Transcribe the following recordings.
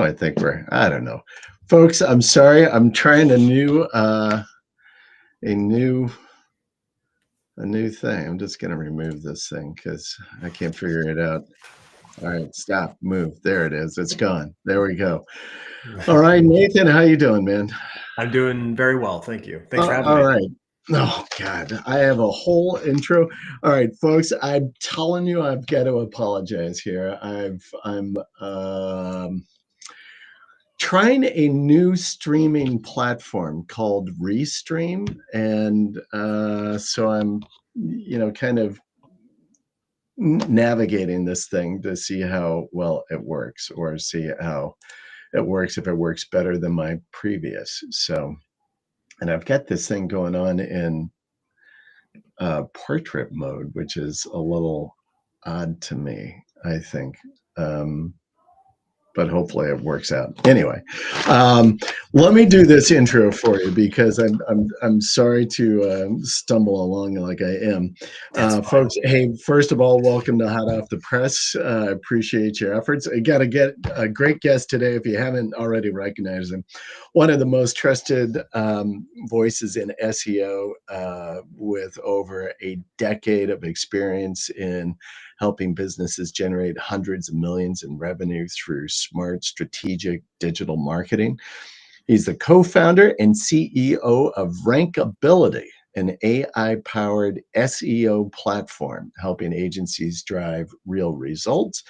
I think I don't know. Folks, I'm sorry. I'm trying a new thing. I'm just going to remove this thing because I can't figure it out. All right, stop, move. There it is. It's gone. There we go. All right, Nathan, how you doing, man? I'm doing very well. Thank you. Thanks for having All me. right. Oh God, I have a whole intro. All right, folks, I'm telling you, I've got to apologize here. I'm trying a new streaming platform called Restream, and so I'm, kind of navigating this thing to see how well it works, or see how it works, if it works better than my previous. So, and I've got this thing going on in portrait mode, which is a little odd to me, I think. But hopefully it works out. Anyway, let me do this intro for you because I'm sorry to stumble along like I am. Folks, hey, first of all, welcome to Hot Off the Press. I appreciate your efforts. I got to get a great guest today if you haven't already recognized him. One of the most trusted voices in SEO with over a decade of experience in helping businesses generate hundreds of millions in revenue through smart, strategic digital marketing. He's the co-founder and CEO of Rankability, an AI-powered SEO platform helping agencies drive real results,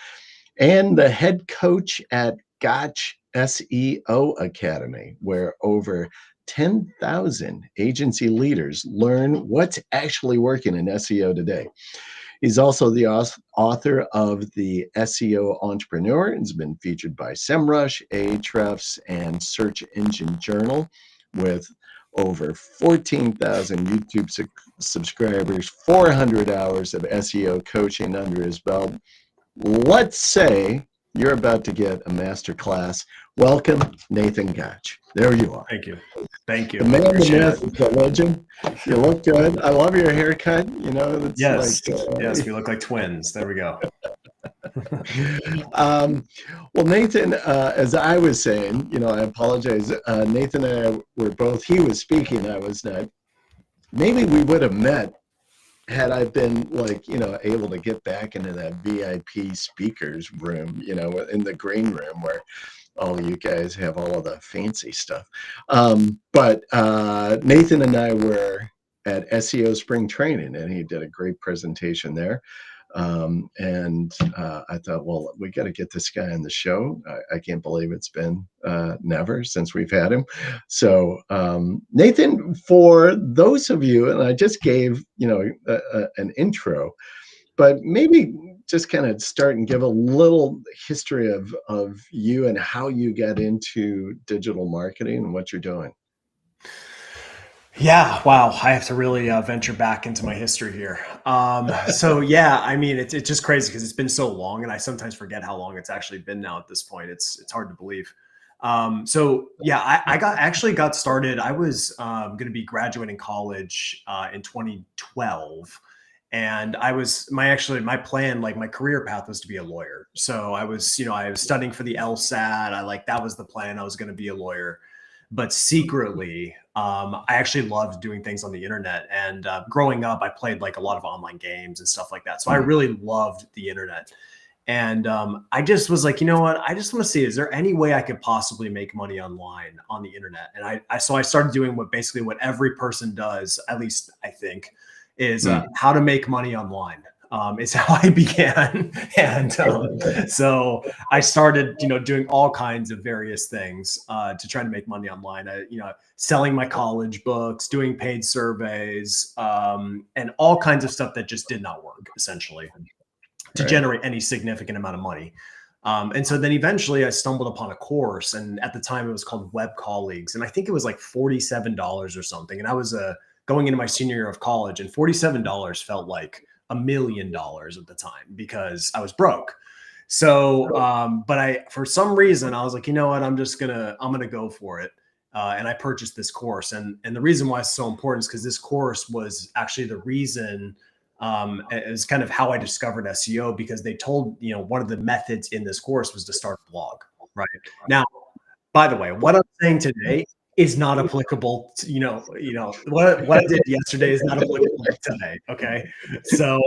and the head coach at Gotch SEO Academy, where over 10,000 agency leaders learn what's actually working in SEO today. He's also the author of the SEO Entrepreneur and has been featured by SEMrush, Ahrefs, and Search Engine Journal, with over 14,000 YouTube subscribers, 400 hours of SEO coaching under his belt. Let's say you're about to get a master class. Welcome, Nathan Gotch. There you are. Thank you. Thank you. The man, the myth, the legend. You look good. I love your haircut. It's yes. Yes, we look like twins. There we go. Well, Nathan, as I was saying, I apologize. Nathan and I were both, he was speaking, I was not. Maybe we would have met had I been able to get back into that VIP speakers room, in the green room where all you guys have all of the fancy stuff. But Nathan and I were at SEO Spring Training, and he did a great presentation there. And I thought, well, we got to get this guy on the show. I can't believe it's been never since we've had him. So Nathan, for those of you, and I just gave, an intro, but maybe just kind of start and give a little history of you and how you got into digital marketing and what you're doing. Yeah. Wow. I have to really venture back into my history here. So yeah, I mean, it's just crazy because it's been so long, and I sometimes forget how long it's actually been now at this point. It's hard to believe. So yeah, I got started. I was going to be graduating college in 2012. And I was my plan, like my career path was to be a lawyer. So I was studying for the LSAT. That was the plan. I was going to be a lawyer, but secretly, I actually loved doing things on the internet. And growing up, I played like a lot of online games and stuff like that. So I really loved the internet. And I just was like, you know what? I just want to see, is there any way I could possibly make money online on the internet? And so I started doing what every person does, at least I think, is how to make money online. Is how I began. And so I started, doing all kinds of various things to try to make money online. Selling my college books, doing paid surveys, and all kinds of stuff that just did not work, essentially, to generate any significant amount of money. And so then eventually I stumbled upon a course, and at the time it was called Web Colleagues. And I think it was like $47 or something. And I was going into my senior year of college, and $47 felt like $1 million at the time because I was broke. So, but for some reason I was like, you know what, I'm going to go for it. And I purchased this course. And the reason why it's so important is because this course was actually the reason, is kind of how I discovered SEO, because they told, one of the methods in this course was to start a blog. Right. Now, by the way, what I'm saying today is not applicable to, what I did yesterday is not applicable to today. Okay. So,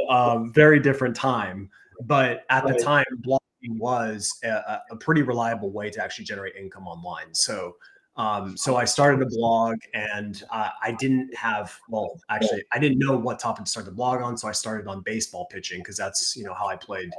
very different time. But at the time, blogging was a pretty reliable way to actually generate income online. So I started a blog, and I didn't have, well, actually, I didn't know what topic to start the blog on. So I started on baseball pitching, because that's, how I played.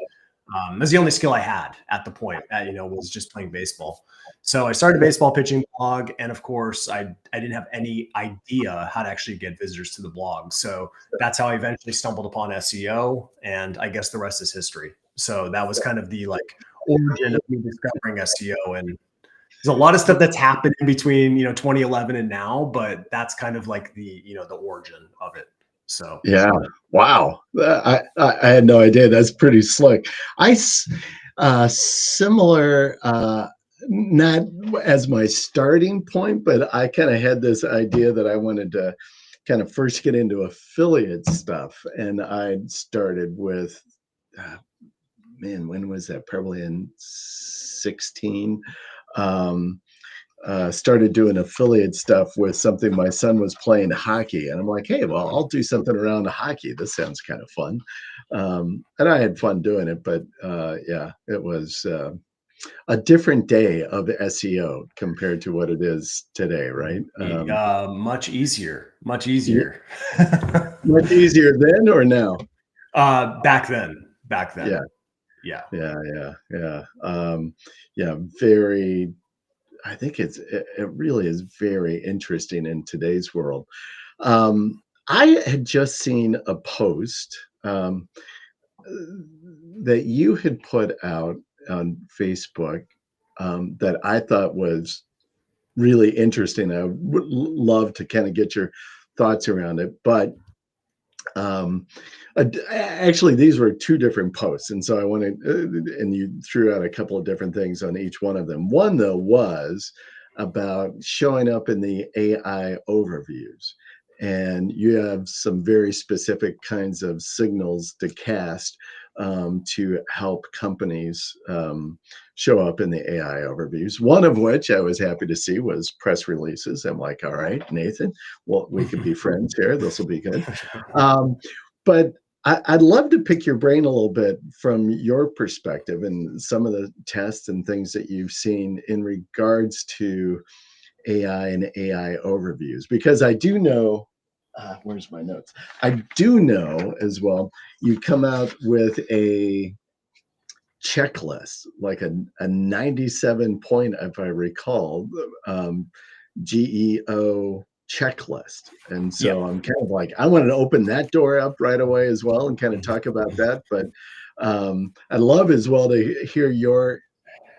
That's the only skill I had at the point, was just playing baseball. So I started a baseball pitching blog. And of course, I didn't have any idea how to actually get visitors to the blog. So that's how I eventually stumbled upon SEO. And I guess the rest is history. So that was kind of the origin of me discovering SEO. And there's a lot of stuff that's happened in between, 2011 and now, but that's kind of like the origin of it. So Yeah. Wow. I had no idea. That's pretty slick. Similar, not as my starting point, but I kind of had this idea that I wanted to kind of first get into affiliate stuff. And I started with, man, when was that? Probably in 16. Started doing affiliate stuff with something. My son was playing hockey, and I'm like, hey, well, I'll do something around hockey. This sounds kind of fun. And I had fun doing it, but yeah, it was a different day of SEO compared to what it is today, right? much easier, much Yeah, easier. much easier then or now? Back then. Yeah, Yeah. yeah, very. I think it really is very interesting in today's world. I had just seen a post that you had put out on Facebook that I thought was really interesting. I would love to kind of get your thoughts around it, but actually, these were two different posts, and so I wanted, and you threw out a couple of different things on each one of them. One, though, was about showing up in the AI overviews, and you have some very specific kinds of signals to cast to help companies show up in the AI overviews. One of which I was happy to see was press releases. I'm like, all right, Nathan, well, we could be friends here. This will be good. But I'd love to pick your brain a little bit from your perspective and some of the tests and things that you've seen in regards to AI and AI overviews, because I do know, where's my notes? I do know as well, you come out with a checklist, like a 97 point, if I recall, GEO checklist. And so Yep. I'm kind of like, I wanted to open that door up right away as well and kind of talk about that. But I'd love as well to hear your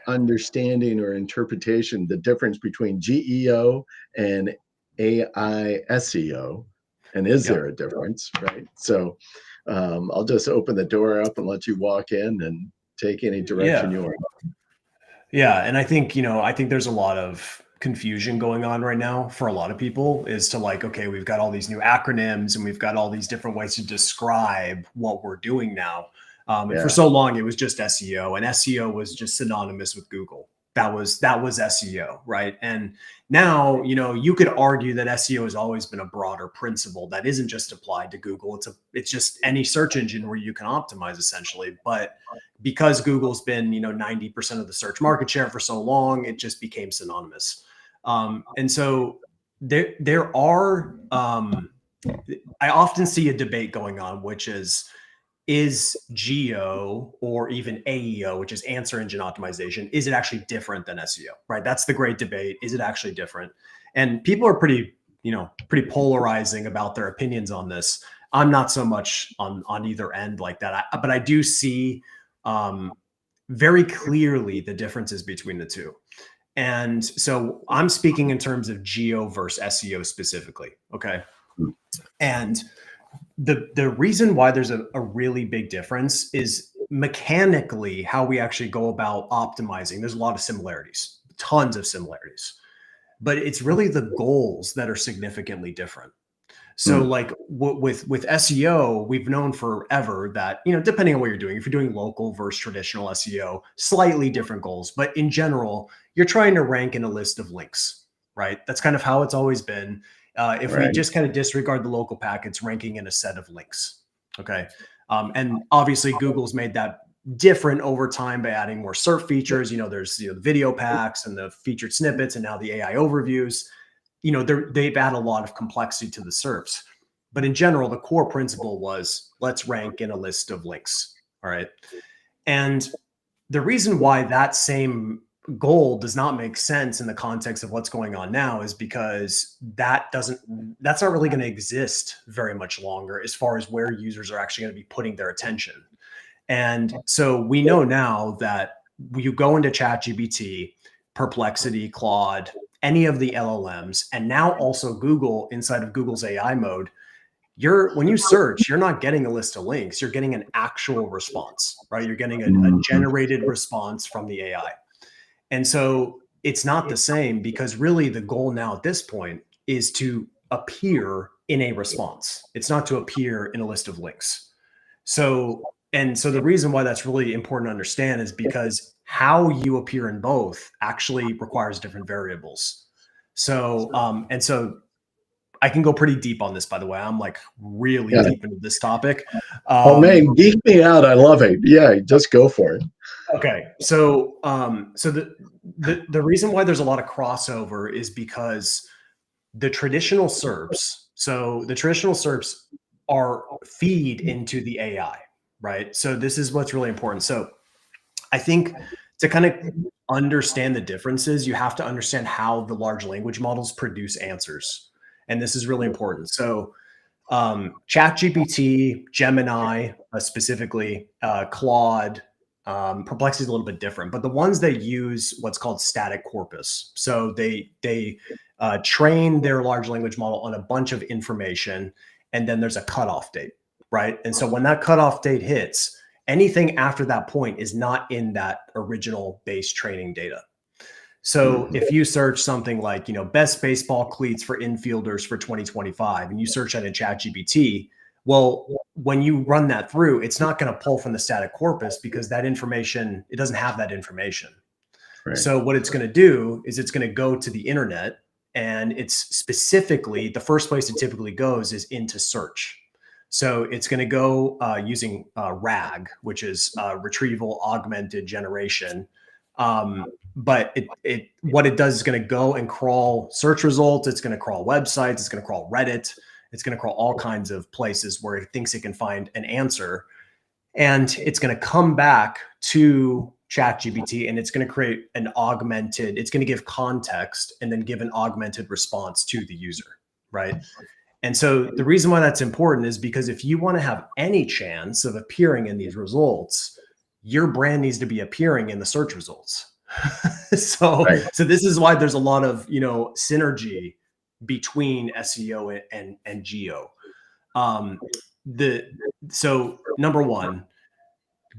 understanding or interpretation, the difference between GEO and AI SEO. And is Yep. there a difference, right? So I'll just open the door up and let you walk in and take any direction Yeah. you want. Yeah. And I think there's a lot of confusion going on right now for a lot of people, is to okay, we've got all these new acronyms and we've got all these different ways to describe what we're doing now. And for Yeah. so long, it was just SEO, and SEO was just synonymous with Google. That was SEO, right? And now, you could argue that SEO has always been a broader principle that isn't just applied to Google. It's just any search engine where you can optimize, essentially. But because Google's been, 90% of the search market share for so long, it just became synonymous. And so there are, I often see a debate going on, which is geo or even AEO, which is answer engine optimization, is it actually different than SEO, right? That's the great debate. Is it actually different? And people are pretty polarizing about their opinions on this. I'm not so much on either end like that. But I do see very clearly the differences between the two. And so I'm speaking in terms of geo versus SEO specifically. Okay. And the reason why there's a really big difference is mechanically how we actually go about optimizing. There's a lot of similarities, tons of similarities, but it's really the goals that are significantly different. So like with SEO, we've known forever that, depending on what you're doing, if you're doing local versus traditional SEO, slightly different goals. But in general, you're trying to rank in a list of links, right? That's kind of how it's always been. If we just kind of disregard the local packets, ranking in a set of links. Okay. And obviously Google's made that different over time by adding more SERP features. There's the video packs and the featured snippets and now the AI overviews. They've added a lot of complexity to the SERPs. But in general, the core principle was let's rank in a list of links. All right. And the reason why that same goal does not make sense in the context of what's going on now is because that's not really going to exist very much longer as far as where users are actually going to be putting their attention. And so we know now that you go into ChatGPT, Perplexity, Claude, any of the LLMs, and now also Google inside of Google's AI mode, when you search, you're not getting a list of links, you're getting an actual response, right? You're getting a generated response from the AI. And so it's not the same because really the goal now at this point is to appear in a response. It's not to appear in a list of links. So the reason why that's really important to understand is because how you appear in both actually requires different variables. So I can go pretty deep on this, by the way. I'm like really deep into this topic. Oh man, geek me out. I love it. Yeah, just go for it. Okay. So the reason why there's a lot of crossover is because the traditional SERPs are feed into the AI, right? So this is what's really important. So I think to kind of understand the differences, you have to understand how the large language models produce answers. And this is really important. So ChatGPT, Gemini, specifically Claude, Perplexity is a little bit different, but the ones that use what's called static corpus. So they train their large language model on a bunch of information, and then there's a cutoff date, right? And so when that cutoff date hits, anything after that point is not in that original base training data. So if you search something like, best baseball cleats for infielders for 2025, and you search that in ChatGPT, well, when you run that through, it's not going to pull from the static corpus because that information, it doesn't have that information. Right. So what it's going to do is it's going to go to the internet, and it's specifically the first place it typically goes is into search. So it's going to go using RAG, which is retrieval augmented generation. But what it does is going to go and crawl search results. It's going to crawl websites. It's going to crawl Reddit. It's going to crawl all kinds of places where it thinks it can find an answer. And it's going to come back to ChatGPT, and it's going to create it's going to give context and then give an augmented response to the user, right? And so the reason why that's important is because if you want to have any chance of appearing in these results, your brand needs to be appearing in the search results. So this is why there's a lot of, synergy between SEO and geo. So number one,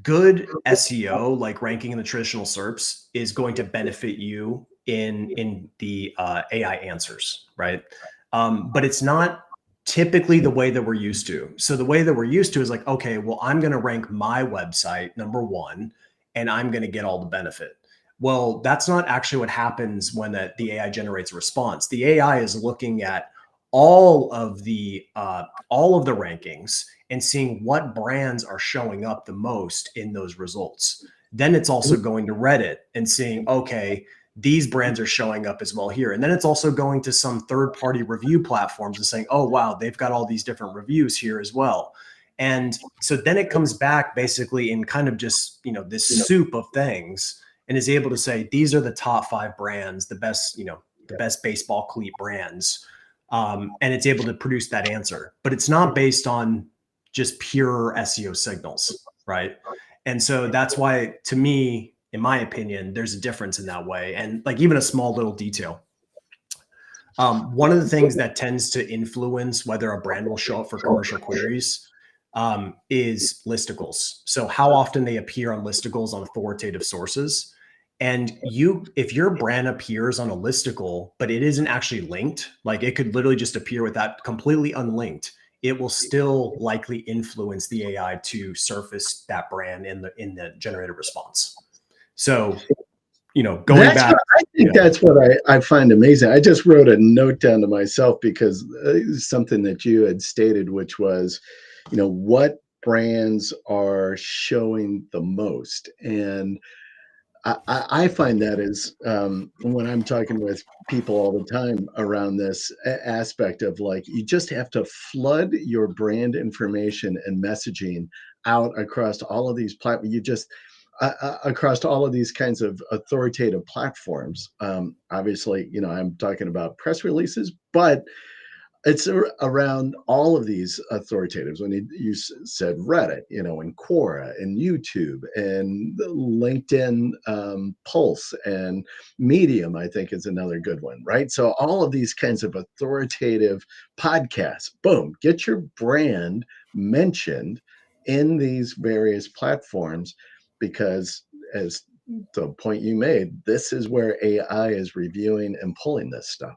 good SEO, like ranking in the traditional SERPs, is going to benefit you in the AI answers, right? But it's not typically the way that we're used to. So the way that we're used to is like, okay, well, I'm going to rank my website number one, and I'm going to get all the benefit. Well, that's not actually what happens when the AI generates a response. The AI is looking at all of the rankings and seeing what brands are showing up the most in those results. Then it's also going to Reddit and seeing, okay, these brands are showing up as well here. And then it's also going to some third-party review platforms and saying, oh, wow, they've got all these different reviews here as well. And so then it comes back basically in kind of just, this soup of things, and is able to say, these are the top 5 brands, the best baseball cleat brands. And it's able to produce that answer, but it's not based on just pure SEO signals, right? And so that's why, to me, in my opinion, there's a difference in that way. And like even a small little detail. One of the things that tends to influence whether a brand will show up for commercial queries is listicles. So how often they appear on listicles on authoritative sources. And if your brand appears on a listicle, but it isn't actually linked, like it could literally just appear with that completely unlinked, it will still likely influence the AI to surface that brand in the generated response. So, going back, I think that's what I find amazing. I just wrote a note down to myself because something that you had stated, which was, what brands are showing the most. And I find that is when I'm talking with people all the time around this aspect of like, you just have to flood your brand information and messaging out across all of these platforms. You just, across all of these kinds of authoritative platforms. Obviously, I'm talking about press releases, but it's around all of these authoritatives. When you said Reddit, and Quora and YouTube and LinkedIn, Pulse and Medium, I think is another good one, right? So all of these kinds of authoritative podcasts, boom, get your brand mentioned in these various platforms, because as the point you made, this is where AI is reviewing and pulling this stuff.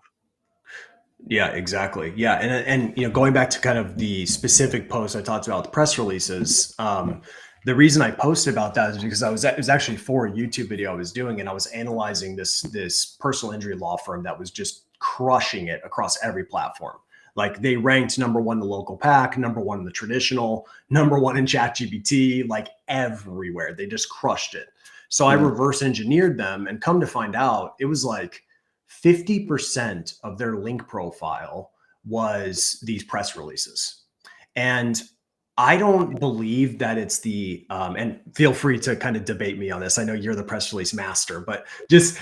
yeah, exactly. Yeah. And going back to kind of the specific post I talked about, the press releases, the reason I posted about that is because it was actually for a YouTube video I was doing, and I was analyzing this personal injury law firm that was just crushing it across every platform. Like they ranked number one in the local pack, number one in the traditional, number one in ChatGPT, like everywhere. They just crushed it. So I reverse engineered them, and come to find out, it was like 50% of their link profile was these press releases. And I don't believe that it's and feel free to kind of debate me on this. I know you're the press release master, but just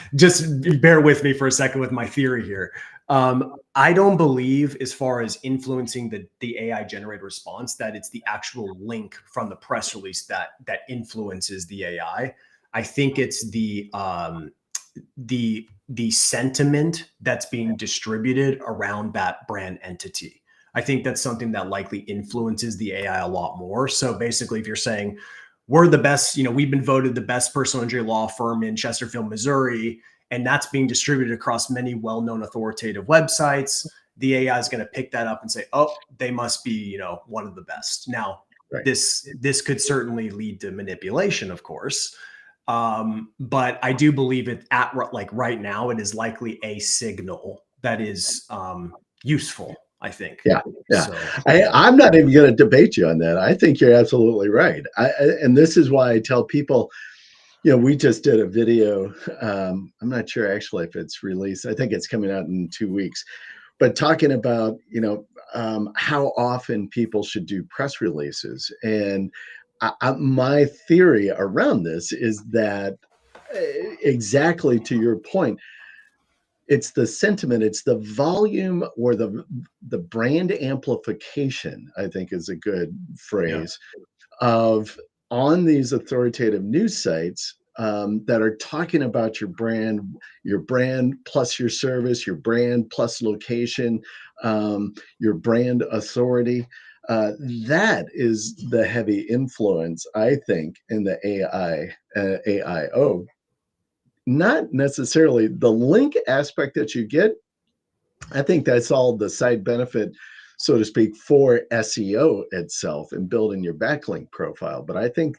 bear with me for a second with my theory here. I don't believe, as far as influencing the AI generated response, that it's the actual link from the press release that influences the AI. I think it's the sentiment that's being distributed around that brand entity. I think that's something that likely influences the AI a lot more. So basically, if you're saying we're the best, we've been voted the best personal injury law firm in Chesterfield, Missouri, and that's being distributed across many well-known authoritative websites, the AI is going to pick that up and say, oh, they must be, one of the best. Now, Right. This could certainly lead to manipulation, of course. But I do believe it right now, it is likely a signal that is useful, I think. Yeah. So, I'm not even going to debate you on that. I think you're absolutely right. And this is why I tell people, we just did a video. I'm not sure actually if it's released. I think it's coming out in 2 weeks, but talking about, how often people should do press releases. And my theory around this is that, exactly to your point, it's the sentiment, it's the volume, or the brand amplification, I think is a good yeah, phrase, of on these authoritative news sites, that are talking about your brand plus your service, your brand plus location, your brand authority. That is the heavy influence, I think, in the AIO. Not necessarily the link aspect that you get. I think that's all the side benefit, so to speak, for SEO itself and building your backlink profile. But I think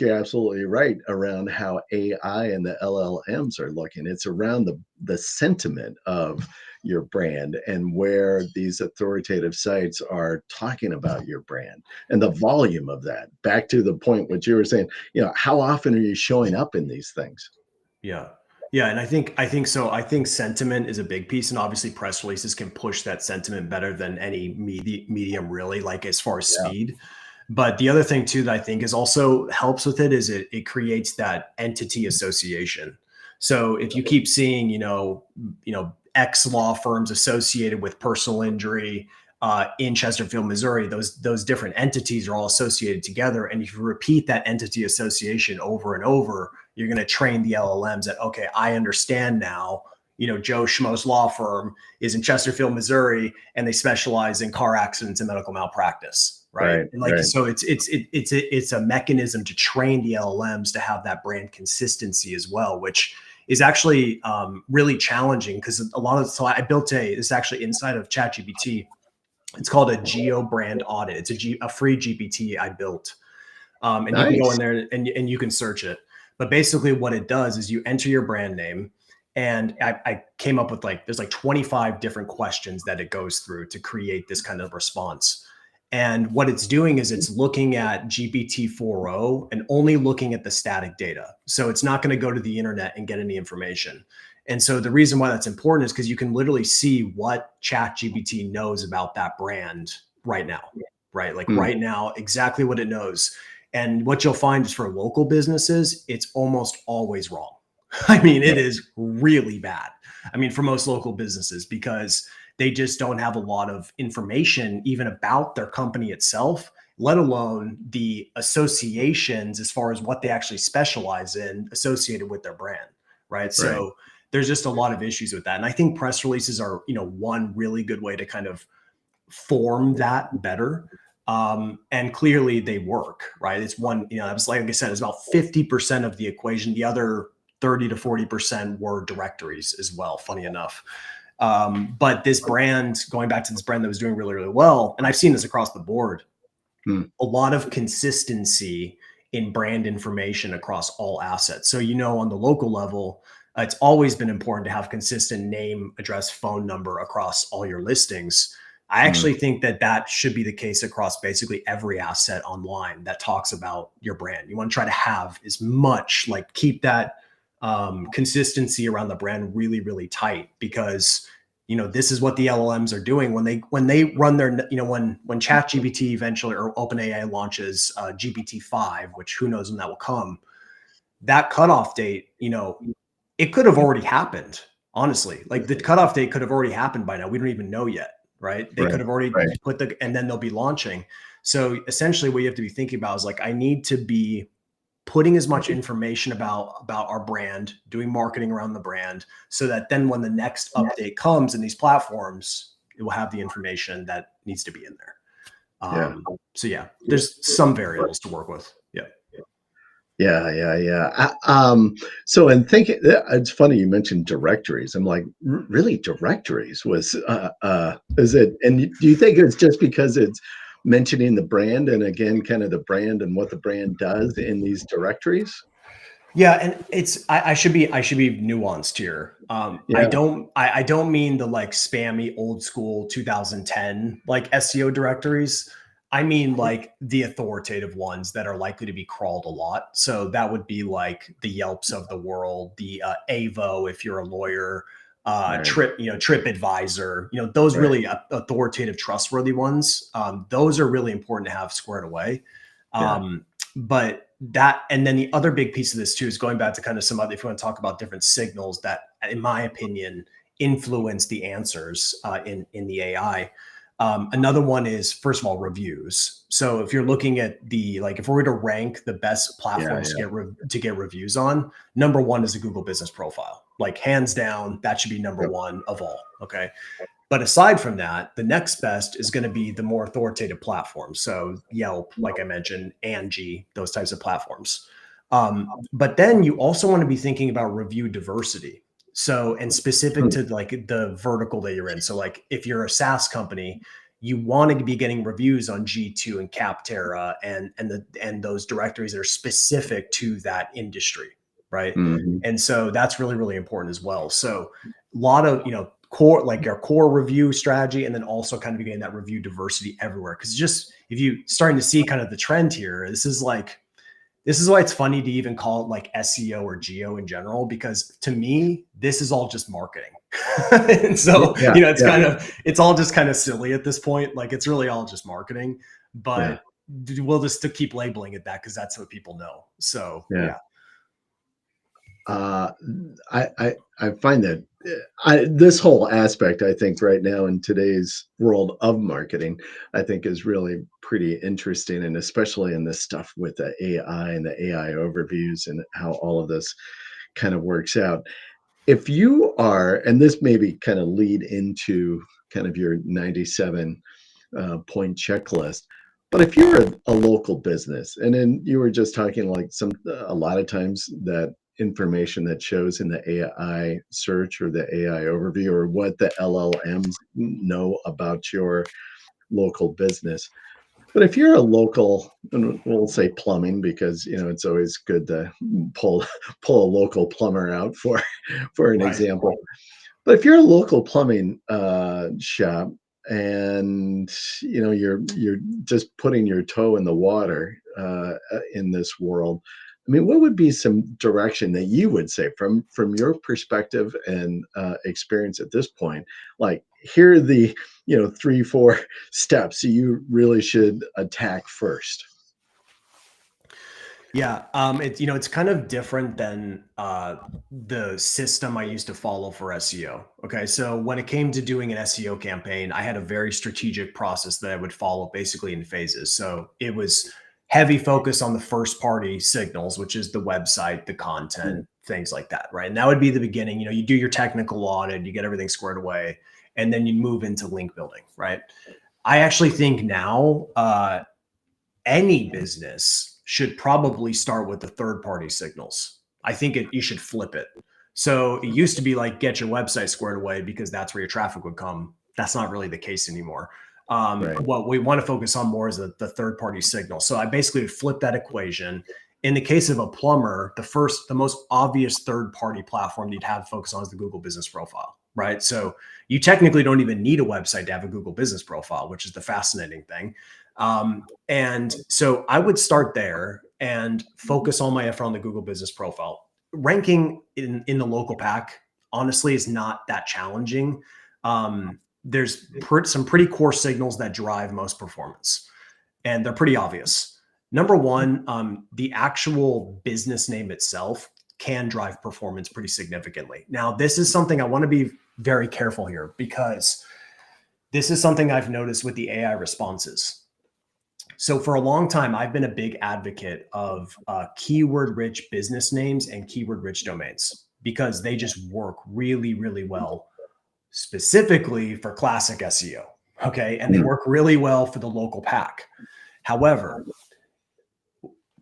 you're absolutely right around how AI and the LLMs are looking. It's around the sentiment of your brand and where these authoritative sites are talking about your brand and the volume of that. Back to the point what you were saying, how often are you showing up in these things? yeah. Yeah, and I think so. I think sentiment is a big piece, and obviously press releases can push that sentiment better than any medium, really, like as far as Yeah. speed. But the other thing too that I think is also helps with it is it creates that entity association. So if you keep seeing, X law firms associated with personal injury in Chesterfield, Missouri, those different entities are all associated together. And if you repeat that entity association over and over, you're going to train the LLMs that, okay, I understand now, Joe Schmo's law firm is in Chesterfield, Missouri, and they specialize in car accidents and medical malpractice, right? Right. And like, Right. so it's a mechanism to train the LLMs to have that brand consistency as well, which is actually really challenging because a lot of, so I built it's actually inside of ChatGPT. It's called a geo brand audit. It's a free GPT I built. And you can go in Nice. there and you can search it. But basically what it does is you enter your brand name, and I came up with there's like 25 different questions that it goes through to create this kind of response. And what it's doing is it's looking at GPT 4.0 and only looking at the static data. So it's not going to go to the internet and get any information. And so the reason why that's important is because you can literally see what ChatGPT knows about that brand right now, right? Like Hmm. right now, exactly what it knows. And what you'll find is for local businesses, it's almost always wrong. I mean, it is really bad. I mean, for most local businesses, because they just don't have a lot of information even about their company itself, let alone the associations as far as what they actually specialize in associated with their brand, right? Right. So there's just a lot of issues with that. And I think press releases are, one really good way to kind of form that better. And clearly they work, right? It's one, it was like I said, it's about 50% of the equation. The other 30 to 40% were directories as well, funny enough. But this brand, going back to this brand that was doing really, really well, and I've seen this across the board, Hmm. a lot of consistency in brand information across all assets. So, on the local level, it's always been important to have consistent name, address, phone number across all your listings. I Hmm. actually think that that should be the case across basically every asset online that talks about your brand. You want to try to have as much, like, keep that consistency around the brand really, really tight, because this is what the LLMs are doing when they run their, when ChatGPT eventually, or OpenAI launches GPT-5, which who knows when that will come. That cutoff date, it could have already happened. Honestly, like, the cutoff date could have already happened by now. We don't even know yet, right? They Right. could have already Right. and then they'll be launching. So essentially, what you have to be thinking about is, like, I need to be putting as much information about our brand, doing marketing around the brand, so that then when the next update comes in these platforms, it will have the information that needs to be in there. Yeah. So yeah, there's some variables to work with. Yeah. Yeah, yeah, yeah. So in thinking, it's funny you mentioned directories. I'm like, really, directories was, is it? And do you think it's just because it's mentioning the brand and again, kind of the brand and what the brand does in these directories? Yeah, and I should be nuanced here. Yeah, I don't mean the, like, spammy old school 2010 like SEO directories. I mean, like, the authoritative ones that are likely to be crawled a lot. So that would be like the Yelps of the world, the Avo if you're a lawyer, right, TripAdvisor. Those right. really authoritative, trustworthy ones. Those are really important to have squared away. Yeah, But that, and then the other big piece of this too is going back to kind of some other, if you want to talk about different signals that, in my opinion, influence the answers in the AI. Another one is, first of all, reviews. So if you're looking at if we were to rank the best yeah, platforms yeah, to get reviews on, number one is a Google Business Profile. Like, hands down, that should be number yep, one of all. Okay. But aside from that, the next best is going to be the more authoritative platforms. So Yelp, like I mentioned, Angie, those types of platforms. But then you also want to be thinking about review diversity. So, and specific hmm, to, like, the vertical that you're in. So, like, if you're a SaaS company, you want to be getting reviews on G2 and Capterra and those directories that are specific to that industry, right? mhm, And so that's really, really important as well. So a lot of, core, like your core review strategy, and then also kind of getting that review diversity everywhere. Because just, if you starting to see kind of the trend here, this is why it's funny to even call it like SEO or geo in general, because to me, this is all just marketing. And so, yeah, yeah, it's all just kind of silly at this point. Like, it's really all just marketing, yeah, but we'll just to keep labeling it that because that's what people know. So yeah. yeah. Uh, I find that this whole aspect, I think, right now in today's world of marketing, I think is really pretty interesting, and especially in this stuff with the AI and the AI overviews and how all of this kind of works out. If you are, and this maybe kind of lead into kind of your 97 point checklist, But if you're a local business, and then you were just talking like a lot of times that information that shows in the AI search or the AI overview or what the LLMs know about your local business. But if you're a local, and we'll say plumbing, because it's always good to pull pull a local plumber out for an Right. example. But if you're a local plumbing shop, and you're just putting your toe in the water in this world, I mean, what would be some direction that you would say from your perspective and experience at this point? Like, here are the 3, 4 steps you really should attack first. Yeah, it's kind of different than the system I used to follow for SEO. Okay, so when it came to doing an SEO campaign, I had a very strategic process that I would follow basically in phases. So it was heavy focus on the first party signals, which is the website, the content, things like that, right? And that would be the beginning. You do your technical audit, you get everything squared away, and then you move into link building, right? I actually think now any business should probably start with the third party signals. I think you should flip it. So it used to be like, get your website squared away because that's where your traffic would come. That's not really the case anymore. Right. What we want to focus on more is the third party signal. So I basically would flip that equation. In the case of a plumber, the most obvious third party platform you'd have to focus on is the Google Business Profile, right? So you technically don't even need a website to have a Google Business Profile, which is the fascinating thing. And so I would start there and focus all my effort on the Google Business Profile. Ranking in the local pack, honestly, is not that challenging. There's some pretty core signals that drive most performance, and they're pretty obvious. Number one, the actual business name itself can drive performance pretty significantly. Now, this is something I want to be very careful here, because this is something I've noticed with the AI responses. So for a long time, I've been a big advocate of keyword-rich business names and keyword-rich domains, because they just work really, really well, specifically for classic SEO. Okay. And they work really well for the local pack. However,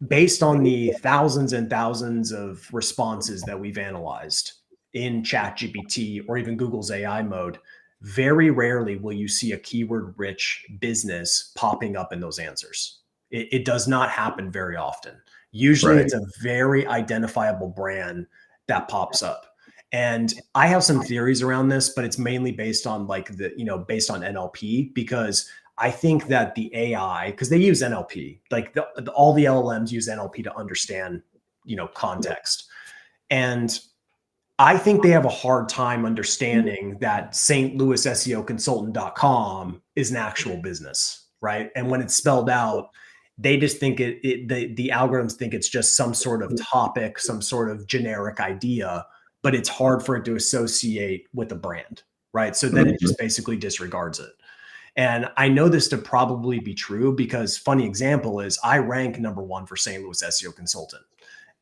based on the thousands and thousands of responses that we've analyzed in ChatGPT or even Google's AI mode, very rarely will you see a keyword-rich business popping up in those answers. It does not happen very often. Usually Right. it's a very identifiable brand that pops up. And I have some theories around this, but it's mainly based on based on NLP, because I think that the AI, because they use NLP, like all the LLMs use NLP to understand, context. And I think they have a hard time understanding that St. Louis SEO Consultant.com is an actual business, right? And when it's spelled out, they just think the algorithms think it's just some sort of topic, some sort of generic idea, but it's hard for it to associate with a brand, right? So then it just basically disregards it. And I know this to probably be true, because funny example is I rank number 1 for St. Louis SEO Consultant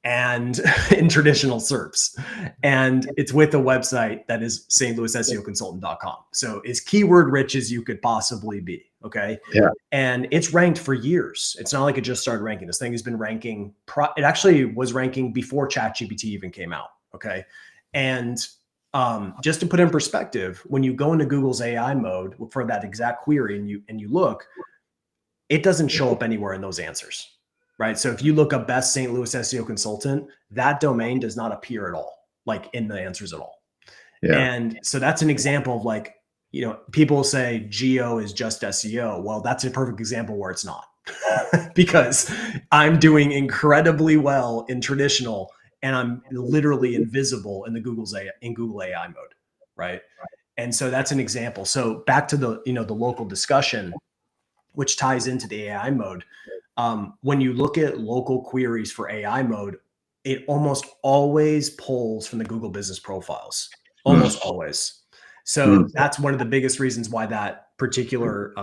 and in traditional SERPs. And it's with a website that is stlouisseoconsultant.com. So as keyword rich as you could possibly be. Okay. Yeah. And it's ranked for years. It's not like it just started ranking. This thing has been ranking. It actually was ranking before ChatGPT even came out. Okay. And just to put in perspective, when you go into Google's AI mode for that exact query and you look, it doesn't show up anywhere in those answers. Right. So if you look up best St. Louis SEO consultant, that domain does not appear at all, like in the answers at all. Yeah. And so that's an example of like, people say geo is just SEO. Well, that's a perfect example where it's not, because I'm doing incredibly well in traditional and I'm literally invisible in Google AI mode. Right. And so that's an example. So back to the local discussion, which ties into the AI mode. When you look at local queries for AI mode, it almost always pulls from the Google business profiles, almost always. So that's one of the biggest reasons why that particular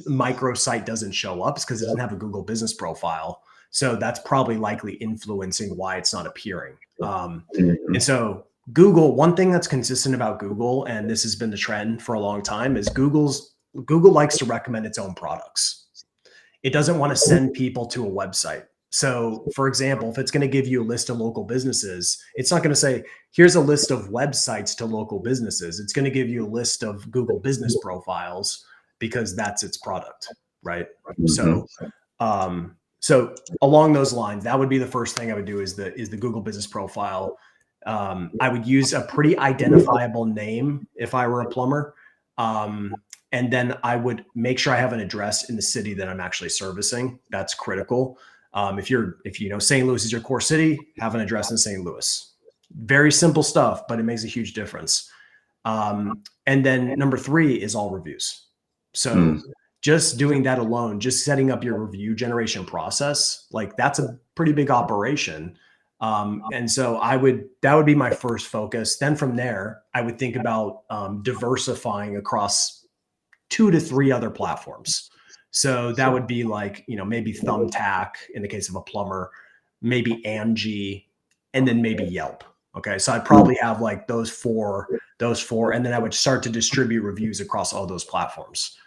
microsite doesn't show up, is because it doesn't have a Google business profile. So that's probably likely influencing why it's not appearing. And so Google, one thing that's consistent about Google, and this has been the trend for a long time, is Google likes to recommend its own products. it doesn't want to send people to a website. So for example, if it's going to give you a list of local businesses, it's not going to say, here's a list of websites to local businesses. It's going to give you a list of Google business profiles because that's its product, right? So, so along those lines, that would be the first thing I would do is the Google business profile. I would use a pretty identifiable name if I were a plumber. And then I would make sure I have an address in the city that I'm actually servicing. That's critical. If you know St. Louis is your core city, have an address in St. Louis. Very simple stuff, but it makes a huge difference. And then number 3 is all reviews. So just doing that alone, just setting up your review generation process, like that's a pretty big operation. And so that would be my first focus. Then from there, I would think about diversifying across 2 to 3 other platforms. So that would be like, maybe Thumbtack in the case of a plumber, maybe Angie, and then maybe Yelp. Okay. So I'd probably have like those four, and then I would start to distribute reviews across all those platforms.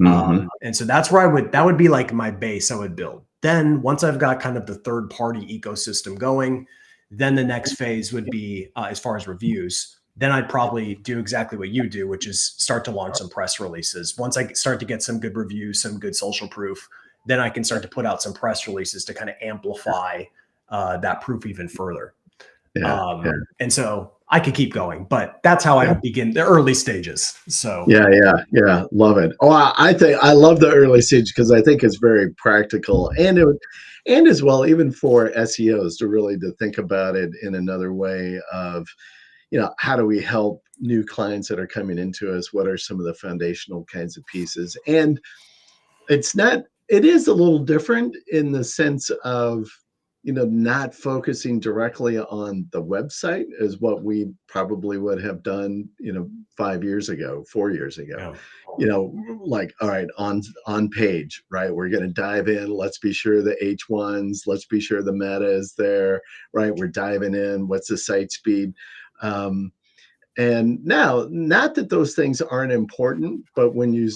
And so that's where that would be like my base I would build. Then once I've got kind of the third party ecosystem going, then the next phase would be as far as reviews. Then I'd probably do exactly what you do, which is start to launch some press releases. Once I start to get some good reviews, some good social proof, then I can start to put out some press releases to kind of amplify that proof even further. And so I could keep going, but that's how I begin the early stages. So yeah, love it. Oh, I think I love the early stage because I think it's very practical, and as well, even for SEOs to think about it in another way of, how do we help new clients that are coming into us? What are some of the foundational kinds of pieces? And it is a little different in the sense of, not focusing directly on the website as what we probably would have done, 5 years ago, 4 years ago. Like, all right, on page, right? We're going to dive in. Let's be sure the H1s, let's be sure the meta is there, right? We're diving in. What's the site speed? And now, not that those things aren't important, but when you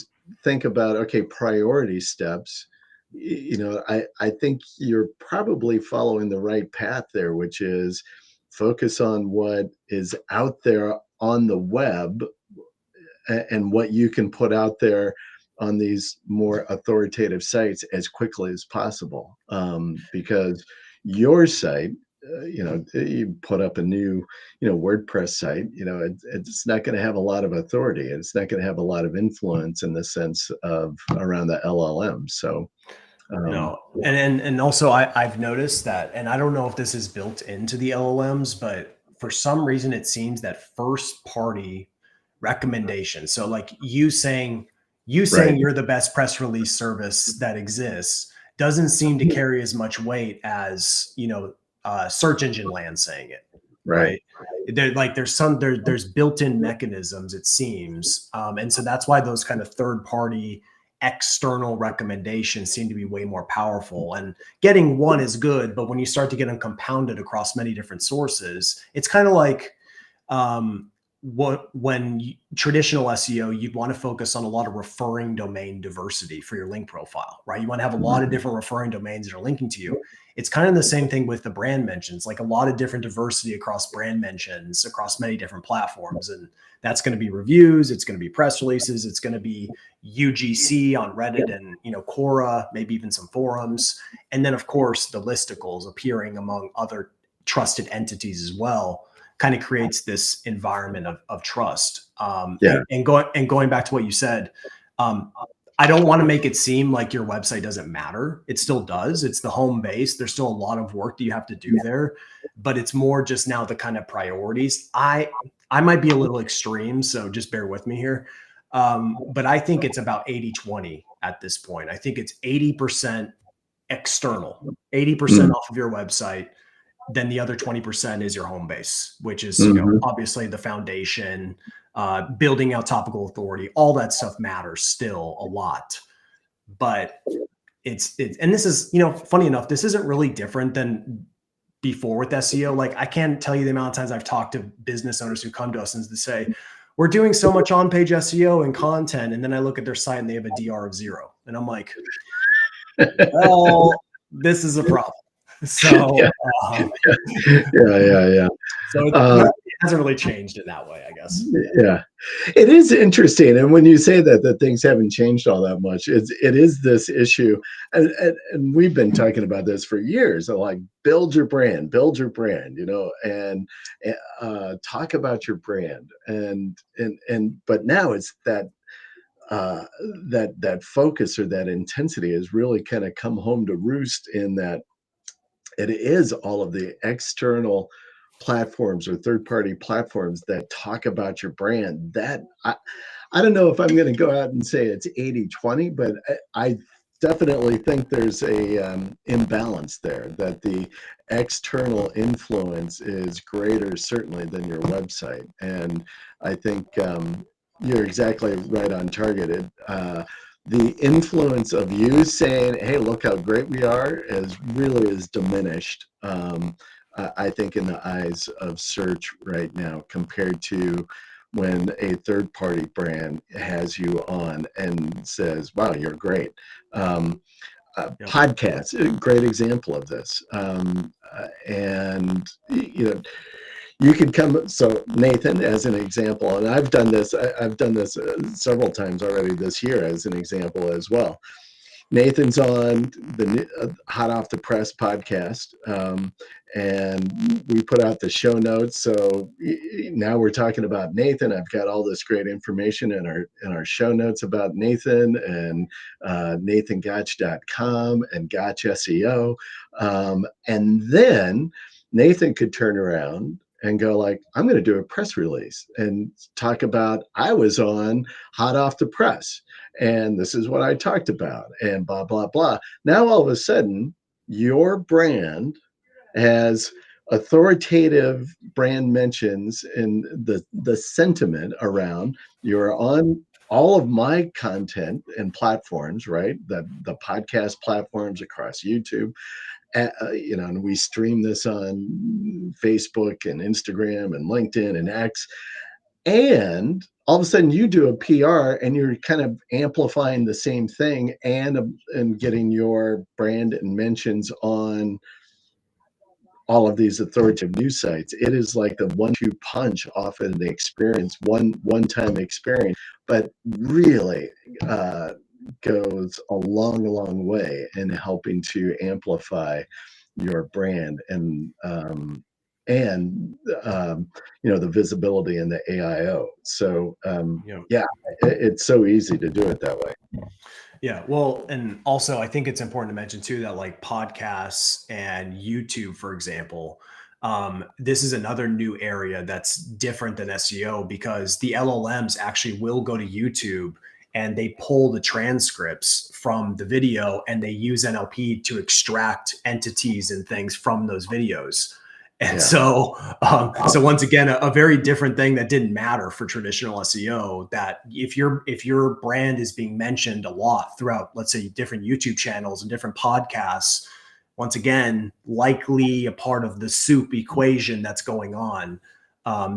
think about, okay, priority steps, I think you're probably following the right path there, which is focus on what is out there on the web and what you can put out there on these more authoritative sites as quickly as possible. Because your site, you put up a new, WordPress site, it's not going to have a lot of authority. It's not going to have a lot of influence in the sense of around the LLM. So, no. And also I've noticed that, and I don't know if this is built into the LLMs, but for some reason it seems that first party recommendation. So like you saying you're the best press release service that exists doesn't seem to carry as much weight as, search engine land saying it. Right. There's built-in mechanisms, it seems. And so that's why those kind of third party external recommendations seem to be way more powerful, and getting one is good, but when you start to get them compounded across many different sources, it's kind of like traditional SEO, you'd want to focus on a lot of referring domain diversity for your link profile, right? You want to have a lot of different referring domains that are linking to you. It's kind of the same thing with the brand mentions, like a lot of different diversity across brand mentions across many different platforms. And that's going to be reviews. It's going to be press releases. It's going to be UGC on Reddit and, Quora, maybe even some forums. And then of course the listicles appearing among other trusted entities as well kind of creates this environment of trust. And going back to what you said, I don't want to make it seem like your website doesn't matter. It still does. It's the home base. There's still a lot of work that you have to do there, but it's more just now the kind of priorities. I might be a little extreme, so just bear with me here. But I think it's about 80-20 at this point. I think it's 80% external, 80% off of your website. Then the other 20% is your home base, which is obviously the foundation, building out topical authority, all that stuff matters still a lot. But it's and this is, funny enough, this isn't really different than before with SEO. Like I can't tell you the amount of times I've talked to business owners who come to us and they say, we're doing so much on-page SEO and content. And then I look at their site and they have a DR of 0. And I'm like, well, this is a problem. So, Yeah, um, yeah. so Uh, it hasn't really changed in that way, I guess. yeah, it is interesting. And when you say that things haven't changed all that much, it is this issue. And we've been talking about this for years. So like build your brand, and talk about your brand. But now it's uh, that focus or that intensity has really kind of come home to roost in that it is all of the external platforms or third-party platforms that talk about your brand. I don't know if I'm going to go out and say it's 80-20, but I definitely think there's a imbalance there, that the external influence is greater certainly than your website. And I think you're exactly right on target. The influence of you saying, hey, look how great we are, is diminished, I think, in the eyes of search right now, compared to when a third party brand has you on and says, wow, you're great. Yep. Podcasts, a great example of this. And, you could come, so Nathan, as an example, and I've done this several times already this year as an example as well. Nathan's on the Hot Off the Press podcast, and we put out the show notes. So now we're talking about Nathan. I've got all this great information in our show notes about Nathan, and nathangotch.com and Gotch SEO. And then Nathan could turn around and go like, I'm going to do a press release and talk about, I was on Hot Off the Press, and this is what I talked about, and blah, blah, blah. Now, all of a sudden, your brand has authoritative brand mentions in the sentiment around, you're on all of my content and platforms, right? The podcast platforms across YouTube, and we stream this on Facebook and Instagram and LinkedIn and X. And all of a sudden you do a PR and you're kind of amplifying the same thing, and getting your brand and mentions on all of these authoritative news sites. It is like the 1-2 punch off of an experience, one-time experience, but really goes a long way in helping to amplify your brand and the visibility in the AIO. So yeah, it's so easy to do it that way. Yeah. Well, and also I think it's important to mention too that like podcasts and YouTube, for example, this is another new area that's different than SEO, because the LLMs actually will go to YouTube and they pull the transcripts from the video and they use NLP to extract entities and things from those videos. And so once again, a very different thing that didn't matter for traditional SEO, that if your brand is being mentioned a lot throughout, let's say, different YouTube channels and different podcasts, once again, likely a part of the soup equation that's going on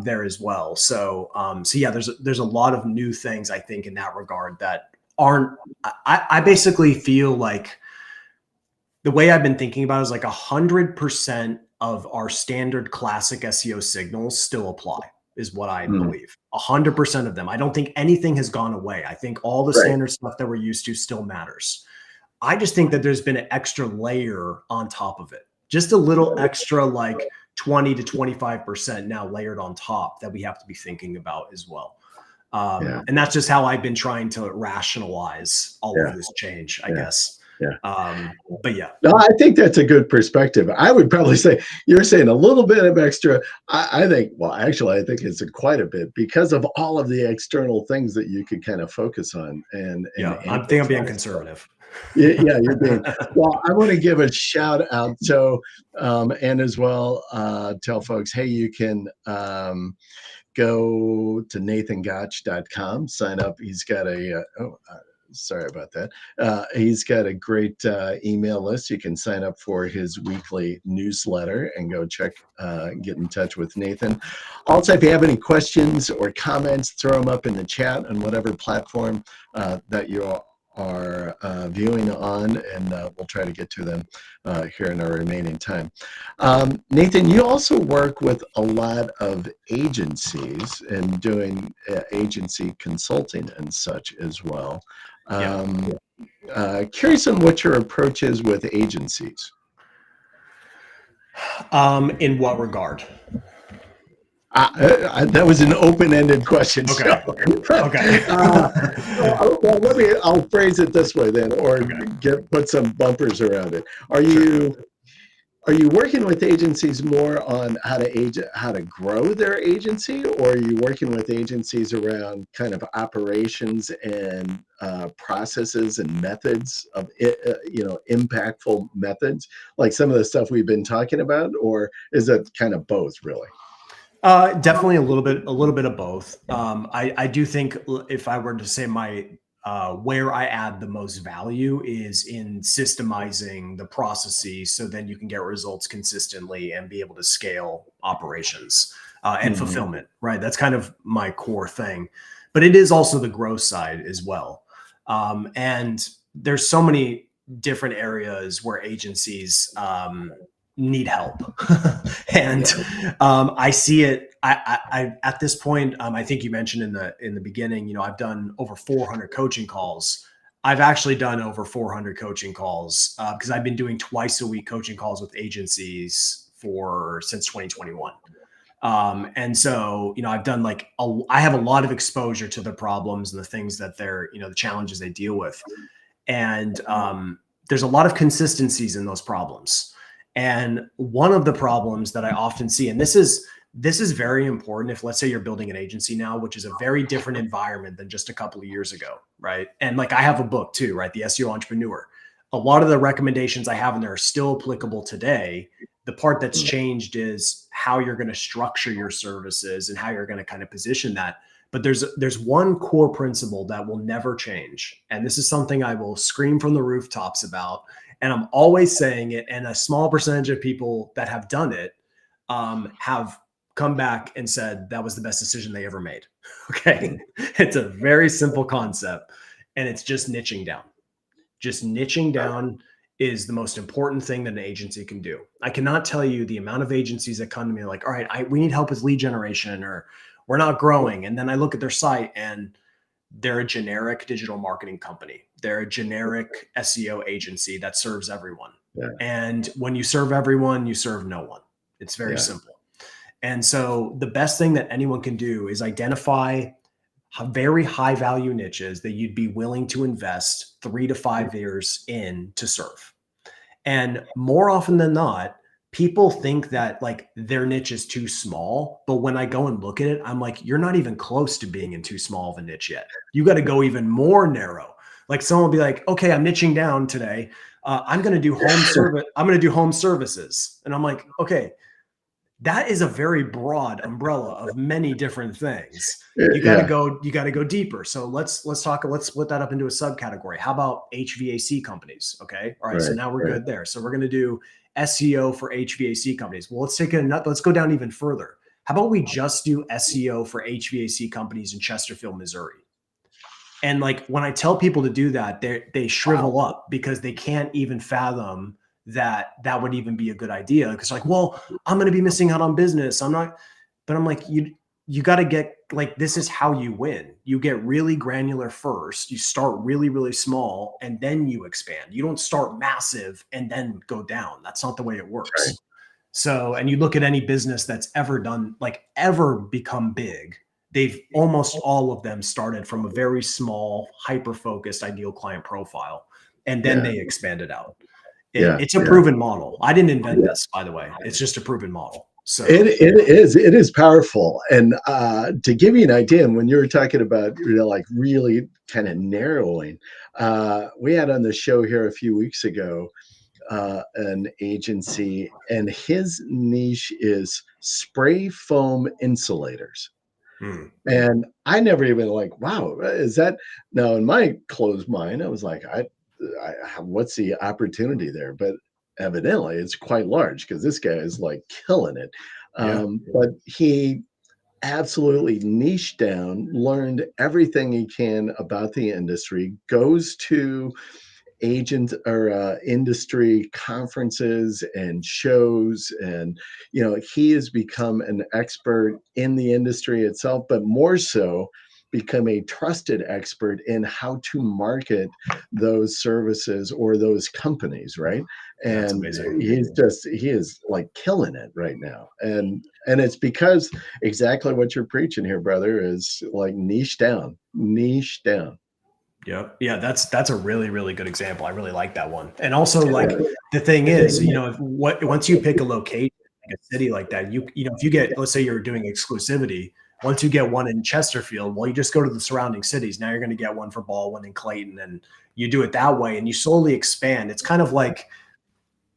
there as well. So yeah, there's a lot of new things, I think, in that regard that aren't, I basically feel like the way I've been thinking about it is like 100% of our standard classic SEO signals still apply, is what I believe. 100% of them. I don't think anything has gone away. I think all the standard stuff that we're used to still matters. I just think that there's been an extra layer on top of it, just a little extra, like 20 to 25% now layered on top, that we have to be thinking about as well. And that's just how I've been trying to rationalize all of this change, I guess. But yeah. No, I think that's a good perspective. I would probably say you're saying a little bit of extra. I think, well, actually, I think it's quite a bit, because of all of the external things that you could kind of focus on. And I think I'm being conservative. Yeah, you're being. Well, I want to give a shout out. So, and as well, tell folks, hey, you can go to nathangotch.com, sign up. He's got sorry about that. He's got a great email list. You can sign up for his weekly newsletter and go get in touch with Nathan. Also, if you have any questions or comments, throw them up in the chat on whatever platform that you're are viewing on, and we'll try to get to them here in our remaining time. Nathan, you also work with a lot of agencies and doing agency consulting and such as well. Curious on what your approach is with agencies. In what regard? That was an open-ended question. Okay. Okay. I'll phrase it this way then, or put some bumpers around it. Are you working with agencies more on how to grow their agency, or are you working with agencies around kind of operations and processes and methods of impactful methods, like some of the stuff we've been talking about, or is it kind of both, really? Definitely a little bit of both. I do think if I were to say where I add the most value is in systemizing the processes, so then you can get results consistently and be able to scale operations and fulfillment, right? That's kind of my core thing, but it is also the growth side as well. And there's so many different areas where agencies need help. And I see it. I at this point, I think you mentioned in the beginning, I've done over 400 coaching calls. I've actually done over 400 coaching calls because I've been doing twice a week coaching calls with agencies since 2021. And so, I've done I have a lot of exposure to the problems and the things that the challenges they deal with. And there's a lot of consistencies in those problems. And one of the problems that I often see, and this is very important if, let's say, you're building an agency now, which is a very different environment than just a couple of years ago, right? And I have a book too, right? The SEO Entrepreneur. A lot of the recommendations I have in there are still applicable today. The part that's changed is how you're going to structure your services and how you're going to kind of position that. But there's one core principle that will never change. And this is something I will scream from the rooftops about. And I'm always saying it. And a small percentage of people that have done it have come back and said that was the best decision they ever made. Okay. It's a very simple concept, and it's just niching down. Just niching down is the most important thing that an agency can do. I cannot tell you the amount of agencies that come to me like, all right, we need help with lead generation, or we're not growing. And then I look at their site and they're a generic digital marketing company. They're a generic SEO agency that serves everyone. Yeah. And when you serve everyone, you serve no one. It's very simple. And so the best thing that anyone can do is identify very high value niches that you'd be willing to invest 3 to 5 years in to serve. And more often than not, people think that their niche is too small. But when I go and look at it, I'm like, you're not even close to being in too small of a niche yet. You got to go even more narrow. Someone will be like, okay, I'm niching down today. I'm going to do home service. I'm going to do home services. And I'm like, okay, that is a very broad umbrella of many different things. You got to go deeper. So let's split that up into a subcategory. How about HVAC companies? Okay. All right. So now we're good there. So we're going to do SEO for HVAC companies. Well, let's go down even further. How about we just do SEO for HVAC companies in Chesterfield, Missouri? And when I tell people to do that, they shrivel up because they can't even fathom that would even be a good idea. Because well, I'm going to be missing out on business. I'm not, but I'm like, you got to get this is how you win. You get really granular first. You start really, really small and then you expand. You don't start massive and then go down. That's not the way it works. Right. So, and you look at any business that's ever become big, they've almost all of them started from a very small, hyper-focused ideal client profile. And then they expanded out. It's a proven model. I didn't invent this, by the way. It's just a proven model. So it is powerful. And to give you an idea, when you were talking about really kind of narrowing, we had on the show here a few weeks ago an agency, and his niche is spray foam insulators. And I never even wow, is that now? In my closed mind, I was like, what's the opportunity there? But evidently it's quite large because this guy is killing it. But he absolutely niched down, learned everything he can about the industry, goes to agent or industry conferences and shows, and he has become an expert in the industry itself, but more so become a trusted expert in how to market those services or those companies, right? Yeah, it's And amazing. he is like killing it right now, and it's because exactly what you're preaching here, brother, is like niche down. Yep. Yeah, that's a really, really good example. I really like that one. And also, like, the thing is, once you pick a location, like a city like that, if you get, let's say you're doing exclusivity, once you get one in Chesterfield, well, you just go to the surrounding cities. Now you're going to get one for Baldwin and Clayton, and you do it that way, and you slowly expand. It's kind of like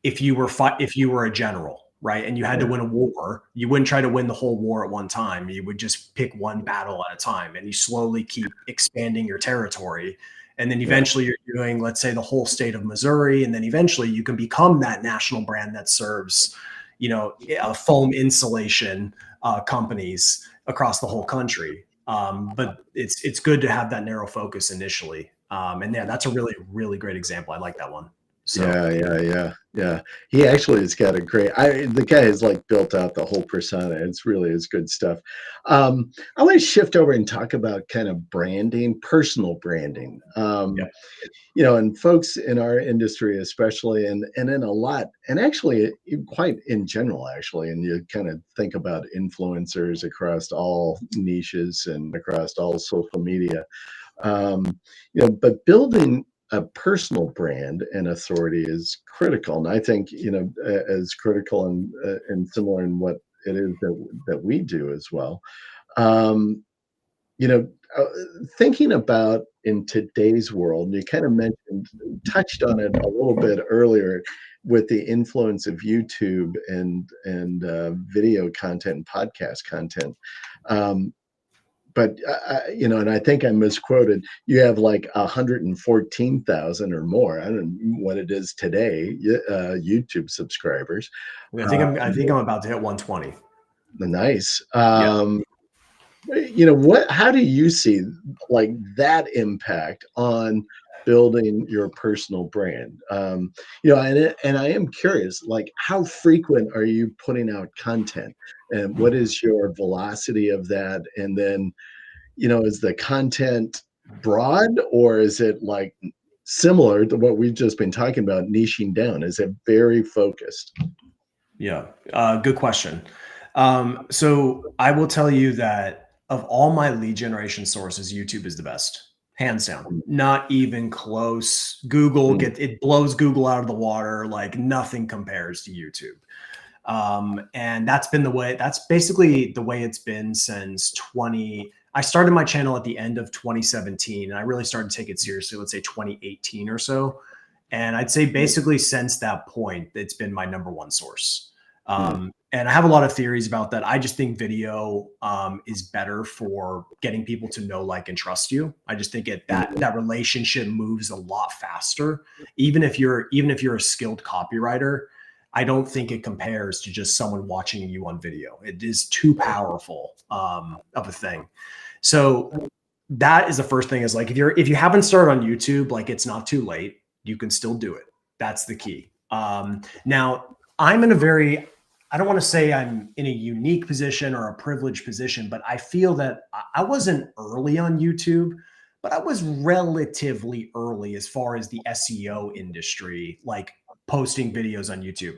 if you were a general, right, and you had to win a war, you wouldn't try to win the whole war at one time. You would just pick one battle at a time, and you slowly keep expanding your territory. And then eventually you're doing, let's say, the whole state of Missouri, and then eventually you can become that national brand that serves, foam insulation companies across the whole country. But it's good to have that narrow focus initially. And yeah, that's a really, really great example. I like that one. So Yeah. He actually has got a great. The guy has like built out the whole persona. It's really is good stuff. I want to shift over and talk about kind of branding, personal branding. yeah. And folks in our industry, especially, and in a lot, and actually quite in general, actually, and you kind of think about influencers across all niches and across all social media. But building a personal brand and authority is critical, and I think as critical and similar in what it is that we do as well. Um, you know, uh, Thinking about in today's world, you kind of touched on it a little bit earlier with the influence of YouTube and video content and podcast content. Um, but and I think I misquoted. You have like 114,000 or more. I don't know what it is today. YouTube subscribers. I think I'm about to hit 120. Nice. Yeah. What? How do you see like that impact on building your personal brand? And I am curious, like, how frequent are you putting out content, and what is your velocity of that? And then is the content broad, or is it like similar to what we've just been talking about, niching down? Is it very focused? Yeah. Good question. So I will tell you that of all my lead generation sources, YouTube is the best, hands down. Not even close. Google it blows Google out of the water. Like nothing compares to YouTube. And that's basically the way it's been since I started my channel at the end of 2017, and I really started to take it seriously, let's say 2018 or so. And I'd say basically since that point, it's been my number one source. And I have a lot of theories about that. I just think video is better for getting people to know, like, and trust you. I just think that relationship moves a lot faster. Even if you're a skilled copywriter, I don't think it compares to just someone watching you on video. It is too powerful of a thing. So that is the first thing, is like, if you haven't started on YouTube, like, it's not too late. You can still do it. That's the key. Now I'm in I don't want to say I'm in a unique position or a privileged position, but I feel that I wasn't early on YouTube, but I was relatively early as far as the SEO industry, like posting videos on YouTube.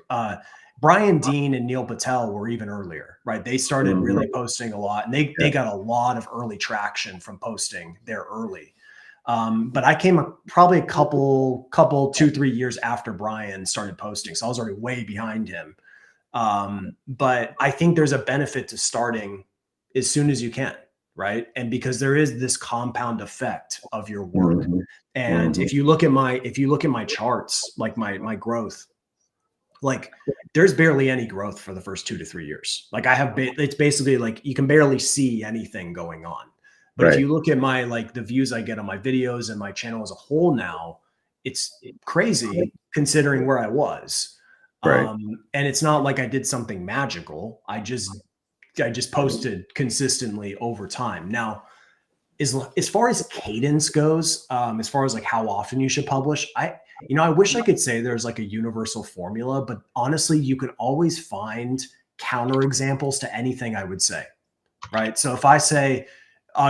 Brian Dean and Neil Patel were even earlier, right? They started really posting a lot, and they got a lot of early traction from posting there early. But I came probably a couple, 2-3 years after Brian started posting. So I was already way behind him. But I think there's a benefit to starting as soon as you can, right? And because there is this compound effect of your work. And if you look at my charts, like my growth, like there's barely any growth for the first 2 to 3 years. Like it's basically like you can barely see anything going on. But if you look at the views I get on my videos and my channel as a whole now, it's crazy considering where I was. Right. And it's not like I did something magical. I just I just posted consistently over time. Now, as far as cadence goes, as far as like how often you should publish, I wish I could say there's like a universal formula, but honestly, you can always find counter examples to anything I would say, right? So if I say,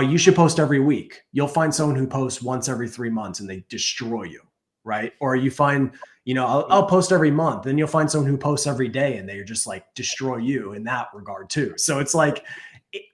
you should post every week, you'll find someone who posts once every 3 months and they destroy you, right? Or you find, I'll post every month, then you'll find someone who posts every day and they just like destroy you in that regard too. So it's like,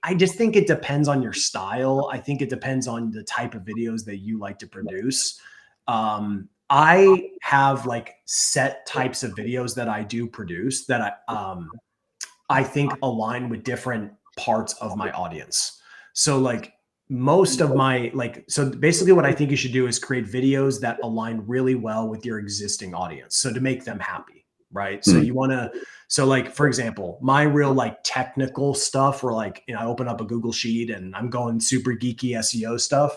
I just think it depends on your style. I think it depends on the type of videos that you like to produce. I have like set types of videos that I do produce that I think align with different parts of my audience. So like most of my so basically what I think you should do is create videos that align really well with your existing audience. So to make them happy, right? So you want to, so like, for example, my real like technical stuff where like, I open up a Google sheet and I'm going super geeky SEO stuff.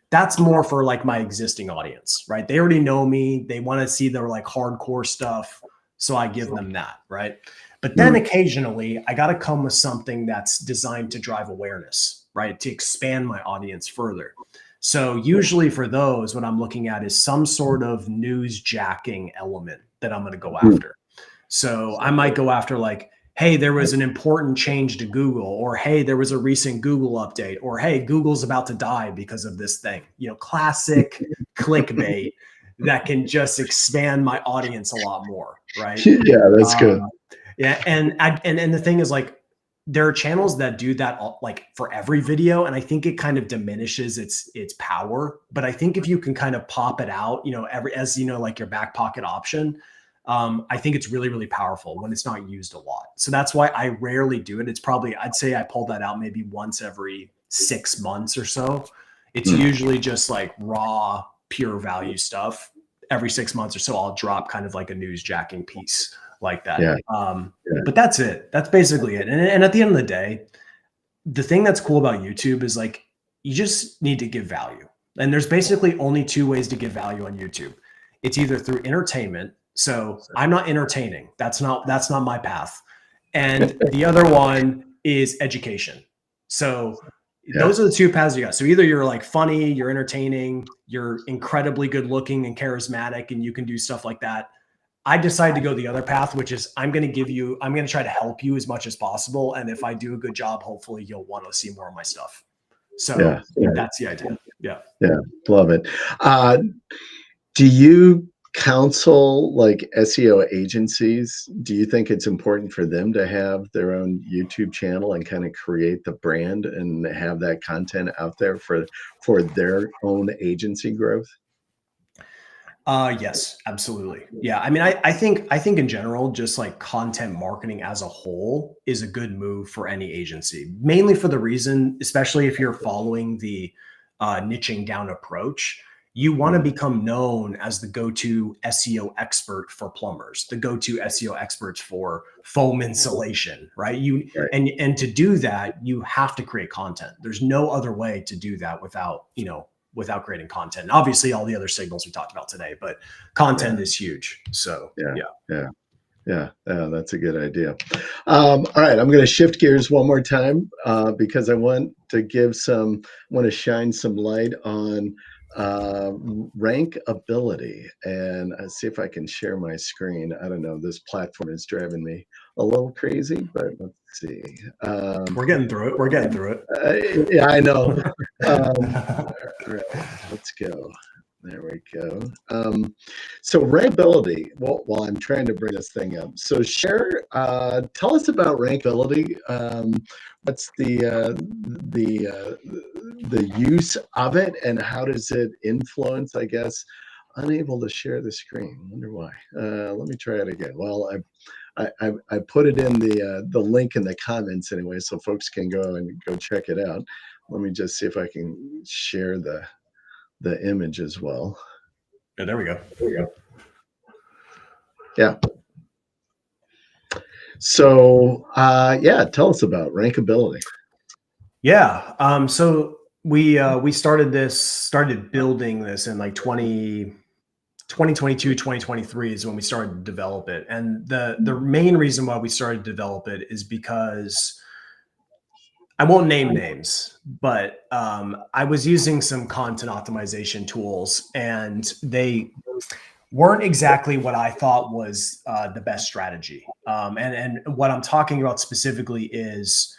That's more for like my existing audience, right? They already know me. They want to see their like hardcore stuff. So I give them that, right? But then occasionally I got to come with something that's designed to drive awareness, right? To expand my audience further. So usually for those, what I'm looking at is some sort of news jacking element that I'm going to go after. So I might go after like, hey, there was an important change to Google, or hey, there was a recent Google update, or hey, Google's about to die because of this thing. Classic clickbait that can just expand my audience a lot more, right? Yeah, that's good. Yeah, and the thing is like, there are channels that do that like for every video, and I think it kind of diminishes its power. But I think if you can kind of pop it out, like your back pocket option, I think it's really, really powerful when it's not used a lot. So that's why I rarely do it. It's probably, I'd say I pull that out maybe once every 6 months or so. It's usually just like raw, pure value stuff. Every 6 months or so, I'll drop kind of like a news jacking piece like that. But that's it. That's basically it. And at the end of the day, the thing that's cool about YouTube is like, you just need to give value. And there's basically only 2 ways to give value on YouTube. It's either through entertainment. So I'm not entertaining. That's not my path. And the other one is education. So those are the 2 paths you got. So either you're like funny, you're entertaining, you're incredibly good looking and charismatic, and you can do stuff like that. I decided to go the other path, which is I'm going to try to help you as much as possible. And if I do a good job, hopefully you'll want to see more of my stuff. So that's the idea. Yeah. Love it. Do you counsel like SEO agencies? Do you think it's important for them to have their own YouTube channel and kind of create the brand and have that content out there for their own agency growth? Yes, absolutely. Yeah. I mean, I think in general, just like content marketing as a whole is a good move for any agency, mainly for the reason, especially if you're following the niching down approach, you want to become known as the go-to SEO expert for plumbers, the go-to SEO experts for foam insulation, right? And to do that, you have to create content. There's no other way to do that without creating content. And obviously all the other signals we talked about today, but content is huge. So yeah, that's a good idea. All right, I'm going to shift gears one more time because I want to shine some light on rankability, and see if I can share my screen. I don't know, this platform is driving me a little crazy, but let's see. We're getting through it. Yeah, I know. Right, let's go. There we go. So rankability, while I'm trying to bring this thing up. So tell us about rankability. What's the use of it, and how does it influence, I guess? Unable to share the screen. Wonder why. Let me try it again. Well, I put it in the link in the comments anyway, so folks can go check it out. Let me just see if I can share the image as well. Yeah, there we go. Yeah. So tell us about rankability. Yeah. So we started building this in like 2022, 2023 is when we started to develop it. And the main reason why we started to develop it is because I won't name names, but I was using some content optimization tools, and they weren't exactly what I thought was the best strategy. And what I'm talking about specifically is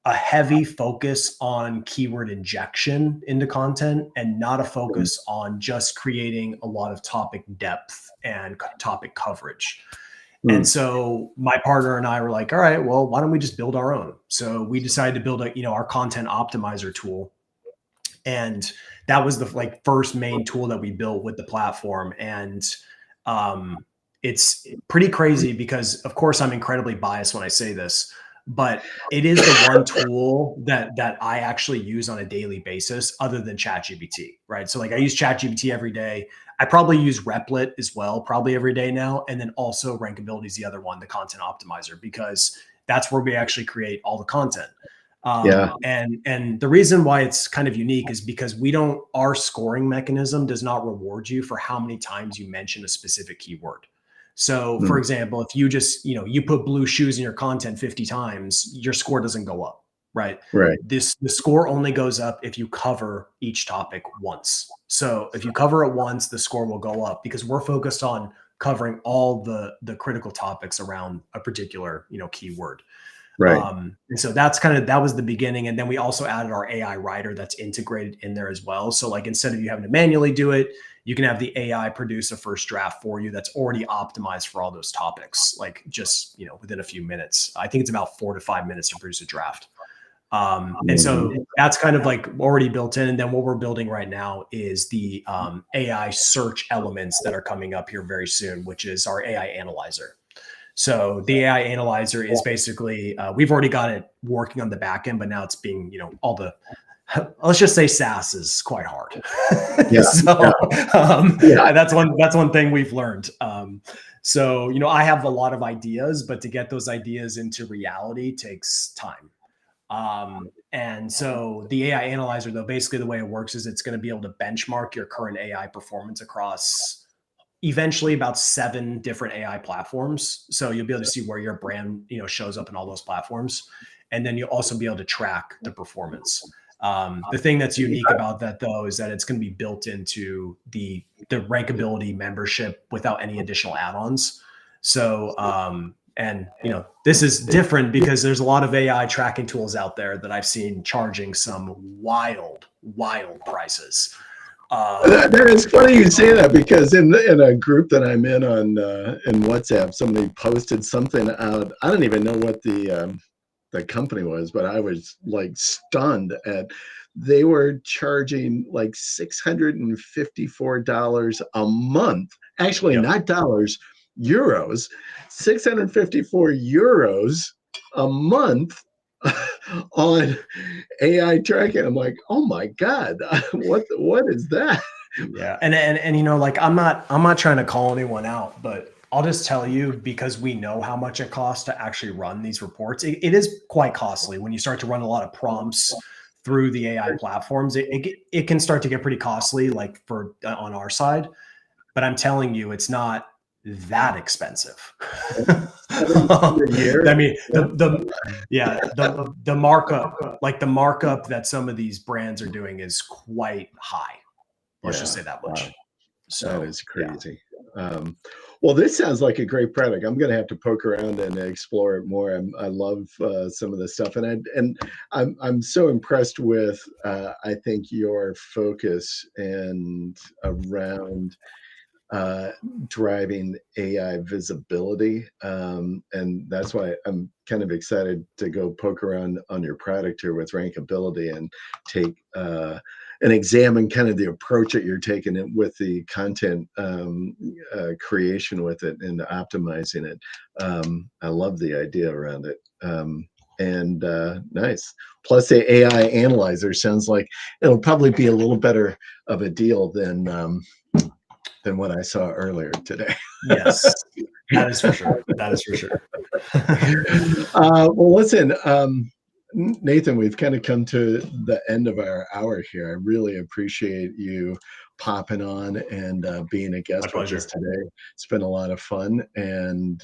a heavy focus on keyword injection into content and not a focus on just creating a lot of topic depth and topic coverage. And so my partner and I were like, all right, well, why don't we just build our own? So we decided to build our content optimizer tool. And that was the first main tool that we built with the platform. And it's pretty crazy because, of course, I'm incredibly biased when I say this, but it is the one tool that I actually use on a daily basis other than ChatGPT, right? So I use ChatGPT every day. I probably use Replit as well, probably every day now. And then also Rankability is the other one, the content optimizer, because that's where we actually create all the content. And the reason why it's kind of unique is because our scoring mechanism does not reward you for how many times you mention a specific keyword. So for example, if you just, you put blue shoes in your content 50 times, your score doesn't go up, right? Right. The score only goes up if you cover each topic once. So if you cover it once, the score will go up because we're focused on covering all the critical topics around a particular, keyword. Right. And so that was the beginning. And then we also added our AI writer that's integrated in there as well. So instead of you having to manually do it, you can have the AI produce a first draft for you that's already optimized for all those topics, just, within a few minutes. I think it's about 4 to 5 minutes to produce a draft. And so that's kind of already built in. And then what we're building right now is the AI search elements that are coming up here very soon, which is our AI analyzer. So the AI analyzer is basically, we've already got it working on the back end, but now it's being, let's just say SaaS is quite hard. Yeah. That's one thing we've learned. So, I have a lot of ideas, but to get those ideas into reality takes time. And so the AI analyzer, though, basically the way it works is it's going to be able to benchmark your current AI performance across eventually about 7 different AI platforms. So you'll be able to see where your brand, shows up in all those platforms. And then you'll also be able to track the performance. The thing that's unique about that, though, is that it's going to be built into the Rankability membership without any additional add-ons. So, this is different because there's a lot of AI tracking tools out there that I've seen charging some wild prices. That is funny you say that because in a group that I'm in on in WhatsApp, somebody posted something out. I don't even know what the company was, but I was stunned at they were charging $654 a month. Actually, not dollars, euros. 654 euros a month on AI tracking. I'm like, oh my God, what is that? Yeah. And I'm not trying to call anyone out, but I'll just tell you, because we know how much it costs to actually run these reports. It is quite costly when you start to run a lot of prompts through the AI platforms. It can start to get pretty costly, on our side, but I'm telling you, it's not that expensive. I mean, the markup that some of these brands are doing is quite high. Let's just say that much. Wow. So that is crazy. Yeah. Well, this sounds like a great product. I'm going to have to poke around and explore it more. I love some of this stuff, and I'm so impressed with I think your focus and around driving AI visibility, and that's why I'm kind of excited to go poke around on your product here with Rankability and take and examine kind of the approach that you're taking it with the content creation with it and optimizing it. I love the idea around it. And nice. Plus the AI analyzer sounds like it'll probably be a little better of a deal than what I saw earlier today. Yes, that is for sure. That is for sure. Well, listen, Nathan, we've kind of come to the end of our hour here. I really appreciate you popping on and being a guest with us pleasure. today. It's been a lot of fun. And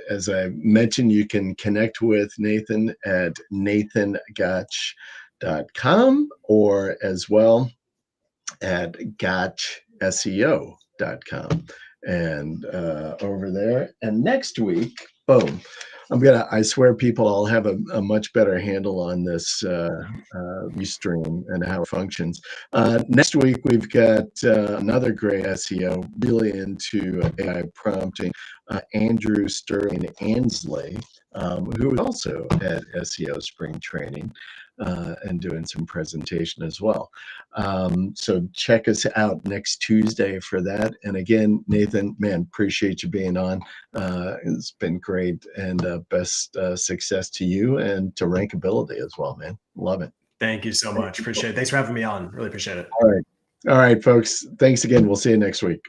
as I mentioned, you can connect with Nathan at nathangotch.com or as well at gotchseo.com and over there. And next week, boom, I swear people, I'll have a much better handle on this Restream and how it functions. Next week, we've got another great SEO, really into AI prompting, Andrew Sterling Ansley, who is also at SEO Spring Training and doing some presentation as well. So check us out next Tuesday for that. And again, Nathan, man, appreciate you being on. It's been great, and best success to you and to Rankability as well, man. Love it. Thank you so much. Appreciate it. Thanks for having me on. Really appreciate it. All right. All right, folks. Thanks again. We'll see you next week.